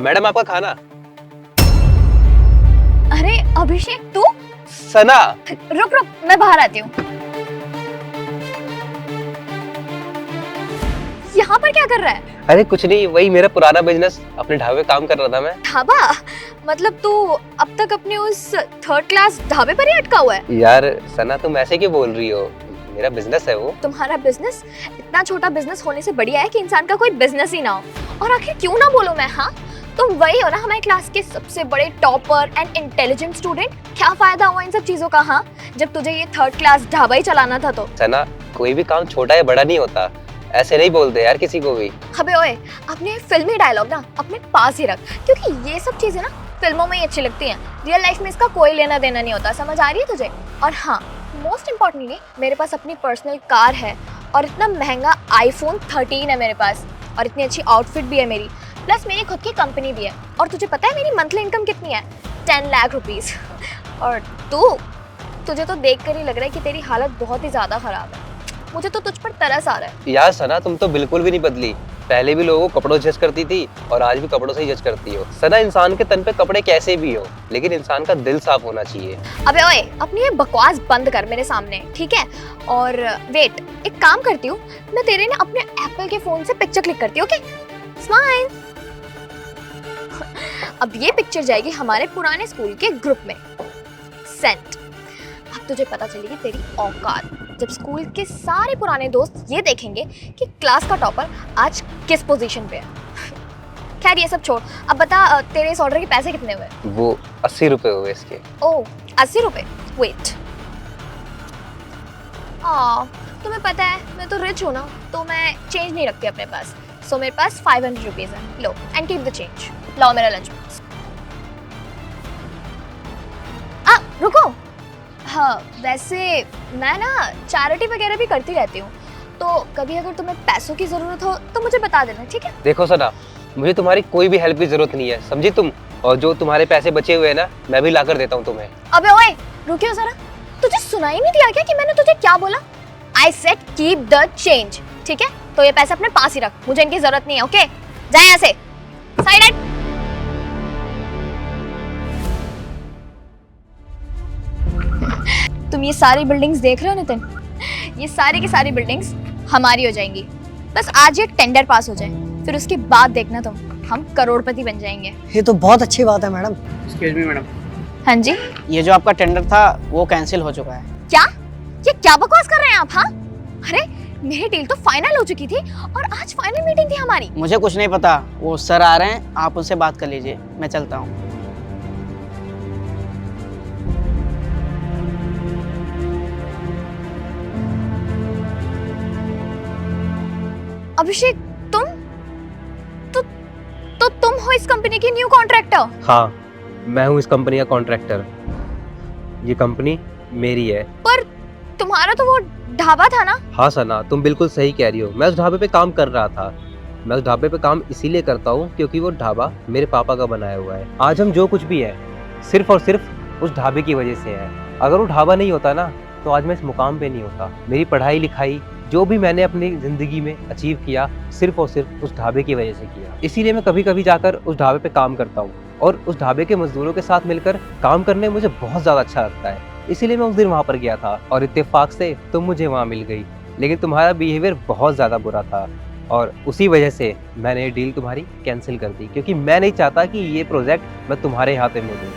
Madam आपका खाना। अरे अभिषेक तू? सना। रुक रुक, मैं बाहर आती हूँ। यहाँ पर क्या कर रहा है? अरे कुछ नहीं, वही मेरा पुराना बिजनेस, अपने ढाबे काम कर रहा था मैं। ढाबा? मतलब तू अब तक अपने उस थर्ड क्लास ढाबे पर ही अटका हुआ है? यार सना, तुम ऐसे क्यों बोल रही हो? मेरा बिजनेस है वो। तुम्हारा बिजनेस? इतना छोटा बिजनेस होने से बढ़िया है कि इंसान का कोई बिजनेस ही ना हो। और आखिर क्यों ना बोलूं मैं? हाँ, तुम वही हो ना हमारी क्लास के सबसे बड़े टॉपर एंड इंटेलिजेंट स्टूडेंट। क्या फायदा हुआ इन सब चीजों का, हाँ, जब तुझे ये थर्ड क्लास ढाबा ही चलाना था तो? सना, कोई भी काम छोटा या बड़ा नहीं होता, ऐसे नहीं बोलते यार किसी को भी। अबे ओए, अपने फिल्मी डायलॉग ना अपने पास ही रख, क्योंकि ये सब चीजें ना फिल्मों में ही अच्छी लगती हैं। रियल लाइफ में इसका कोई लेना देना नहीं होता, समझ आ रही है तुझे? और हाँ, मोस्ट इम्पोर्टेंटली मेरे पास अपनी पर्सनल कार है और इतना महंगा iPhone 13 है मेरे पास, और इतनी अच्छी आउटफिट भी है मेरी, प्लस मेरी खुद की कंपनी भी है। और तुझे पता है मेरी मंथली इनकम कितनी है? 10 लाख रुपीस। और तुझे तो देख कर ही लग रहा है कि तेरी हालत बहुत ही ज्यादा खराब है। मुझे तो तुझ पर तरस आ रहा है। यार सना, तुम तो बिल्कुल भी नहीं बदली। पहले भी लोगों को कपड़ों से जज करती थी और आज भी कपड़ों से ही जज करती हो। सना, इंसान के तन पे कपड़े कैसे भी हो, लेकिन इंसान का दिल साफ होना चाहिए। अबे ओए, अपनी ये बकवास बंद कर मेरे सामने, ठीक है? और वेट, एक काम करती हूँ, मैं तेरे ना अपने एप्पल के फोन से पिक्चर क्लिक करती हूँ, ओके? स्माइल। अब ये पिक्चर जाएगी हमारे पुराने स्कूल के ग्रुप में। सेंड। अब तुझे पता चलेगी तेरी औकात, जब स्कूल के सारे पुराने दोस्त ये देखेंगे कि क्लास का टॉपर आज किस पोजीशन पे है। खैर ये सब छोड़, अब बता तेरे इस ऑर्डर के पैसे कितने हुए? वो 80 रुपए हुए इसके। ओह, 80 रुपए? वेट, तुम्हें पता है मैं तो रिच हूँ ना, तो मैं चेंज नहीं रखती अपने पास। सो मेरे पास 500 रुपीज है, लो एंड कीप द चेंज। लाओ मेरा लंच बॉक्स। रुको, हाँ वैसे मैं ना चैरिटी वगैरह भी करती रहती हूँ, तो कभी अगर तुम्हें पैसों की जरूरत हो तो मुझे बता देना, ठीक है? देखो सना, मुझे तुम्हारी कोई भी हेल्प की जरूरत नहीं है, समझी तुम? और जो तुम्हारे पैसे बचे हुए हैं ना, मैं भी ला कर देता हूँ तुम्हें। अबे ओए, रुकियो जरा, तुझे सुनाई नहीं दिया क्या कि मैंने तुझे क्या बोला? I said keep the change, ठीक है? तो ये पैसे अपने पास ही रख, मुझे इनकी जरूरत नहीं है, ओके? जा यहाँ से, साइड हट। तुम ये सारी बिल्डिंग्स देख रहे हो नितिन? ये सारी की सारी बिल्डिंग्स हमारी हो जाएंगी, बस आज ये टेंडर पास हो जाए, फिर उसके बाद देखना तुम, हम करोड़पति बन जाएंगे। ये तो बहुत अच्छी बात है मैडम। एक्सक्यूज मी मैडम, हाँ जी? ये जो आपका टेंडर था वो कैंसिल हो चुका है। क्या? ये क्या बकवास कर रहे हैं आप? हाँ, अरे मेरी डील तो फाइनल हो चुकी थी और आज फाइनल मीटिंग थी हमारी। मुझे कुछ नहीं पता, वो सर आ रहे हैं, आप उनसे बात कर लीजिए, मैं चलता हूँ। अभिषेक, तो तुम हो इस कंपनी की न्यू कॉन्ट्रैक्टर? हाँ, मैं हूँ इस कंपनी का कॉन्ट्रैक्टर। ये कंपनी मेरी है। पर तुम्हारा तो वो ढाबा था ना? हाँ सना, तुम बिल्कुल सही कह रही हो। मैं उस ढाबे पे काम कर रहा था। मैं उस ढाबे पे काम इसीलिए करता हूँ क्योंकि वो ढाबा मेरे पापा का बनाया हुआ है। आज हम जो कुछ भी है, सिर्फ और सिर्फ उस ढाबे की वजह से है। अगर वो ढाबा नहीं होता ना, तो आज मैं इस मुकाम पे नहीं होता। मेरी पढ़ाई लिखाई, जो भी मैंने अपनी ज़िंदगी में अचीव किया, सिर्फ और सिर्फ उस ढाबे की वजह से किया। इसीलिए मैं कभी कभी जाकर उस ढाबे पे काम करता हूँ और उस ढाबे के मजदूरों के साथ मिलकर काम करने में मुझे बहुत ज़्यादा अच्छा लगता है। इसीलिए मैं उस दिन वहाँ पर गया था और इत्तेफाक से तुम मुझे वहाँ मिल गई। लेकिन तुम्हारा बिहेवियर बहुत ज़्यादा बुरा था और उसी वजह से मैंने ये डील तुम्हारी कैंसिल कर दी, क्योंकि मैं नहीं चाहता कि ये प्रोजेक्ट मैं तुम्हारे हाथ में दूँ।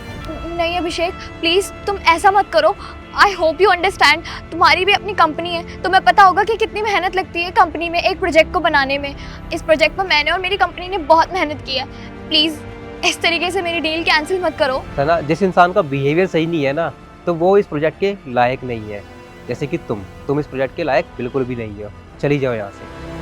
नहीं अभिषेक, प्लीज तुम ऐसा मत करो। आई होप यू अंडरस्टैंड, तुम्हारी भी अपनी कंपनी है, तुम्हें पता होगा कि कितनी मेहनत लगती है कंपनी में एक प्रोजेक्ट को बनाने में। इस प्रोजेक्ट पर मैंने और मेरी कंपनी ने बहुत मेहनत की है। प्लीज इस तरीके से मेरी डील कैंसिल मत करो। है ना, जिस इंसान का बिहेवियर सही नहीं है ना, तो वो इस प्रोजेक्ट के लायक नहीं है। जैसे कि तुम इस प्रोजेक्ट के लायक बिल्कुल भी नहीं हो। चली जाओ यहाँ से।